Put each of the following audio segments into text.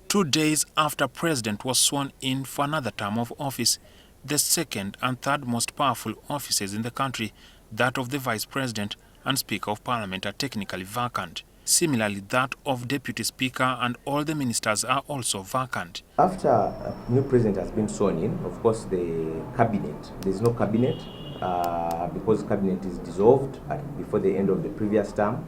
2 days after President was sworn in for another term of office, the second and third most powerful offices in the country, that of the Vice President and Speaker of Parliament, are technically vacant. Similarly, that of Deputy Speaker and all the ministers are also vacant. After a new president has been sworn in, of course, the cabinet, there's no cabinet because cabinet is dissolved before the end of the previous term,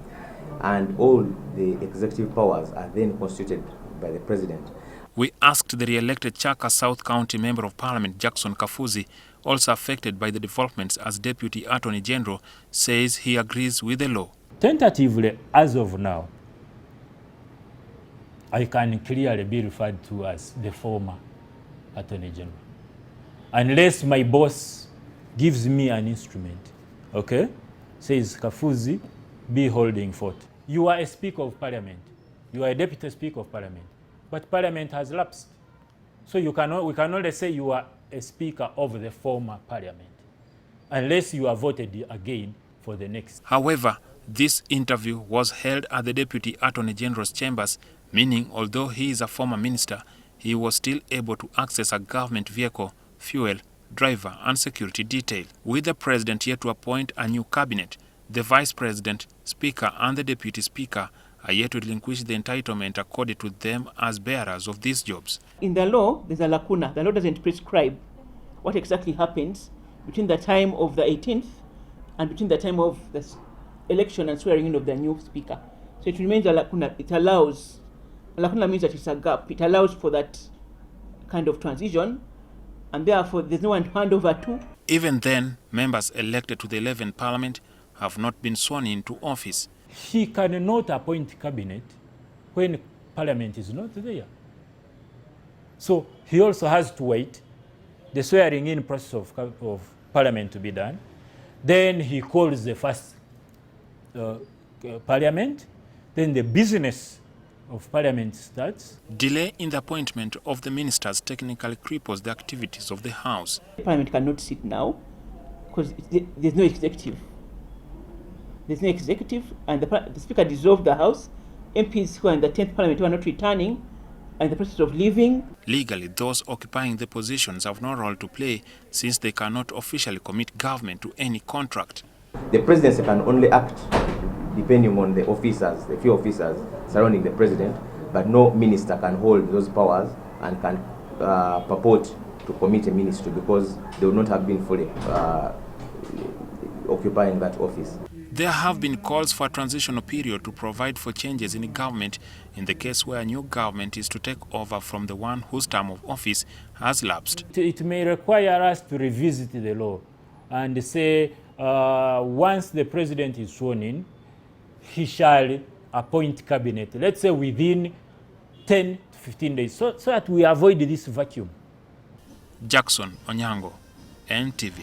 and all the executive powers are then constituted by the president. We asked the re-elected Kyaka South County Member of Parliament Jackson Kafuuzi, also affected by the developments as Deputy Attorney General, says he agrees with the law. Tentatively, as of now, I can clearly be referred to as the former Attorney General, unless my boss gives me an instrument, okay, says Kafuuzi, be holding fort. You are a Speaker of Parliament, you are a Deputy Speaker of Parliament, but Parliament has lapsed. So we can only say you are a Speaker of the former Parliament, unless you are voted again for the next. However, this interview was held at the Deputy Attorney General's chambers, meaning although he is a former minister, he was still able to access a government vehicle, fuel, driver and security detail. With the President yet to appoint a new cabinet, the Vice President, Speaker and the Deputy Speaker are yet to relinquish the entitlement accorded to them as bearers of these jobs. In the law, there's a lacuna. The law doesn't prescribe what exactly happens between the time of the 18th and between the time of the election and swearing in of the new speaker. So it remains a lacuna. It allows, a lacuna means that it's a gap. It allows for that kind of transition, and therefore there's no one to hand over to. Even then, members elected to the 11th Parliament have not been sworn into office. He cannot appoint cabinet when Parliament is not there. So he also has to wait the swearing in process of Parliament to be done. Then he calls the first Parliament. Then the business of Parliament starts. Delay in the appointment of the ministers technically cripples the activities of the House. Parliament cannot sit now because there's no executive. There's no executive, and the Speaker dissolved the House. MPs who are in the 10th Parliament who are not returning and in the process of leaving. Legally, those occupying the positions have no role to play since they cannot officially commit government to any contract. The presidency can only act depending on the officers, the few officers surrounding the president, but no minister can hold those powers and can purport to commit a ministry because they would not have been fully occupying that office. There have been calls for a transitional period to provide for changes in government in the case where a new government is to take over from the one whose term of office has lapsed. It may require us to revisit the law and say once the president is sworn in, he shall appoint cabinet, let's say within 10 to 15 days, so that we avoid this vacuum. Jackson Onyango, NTV.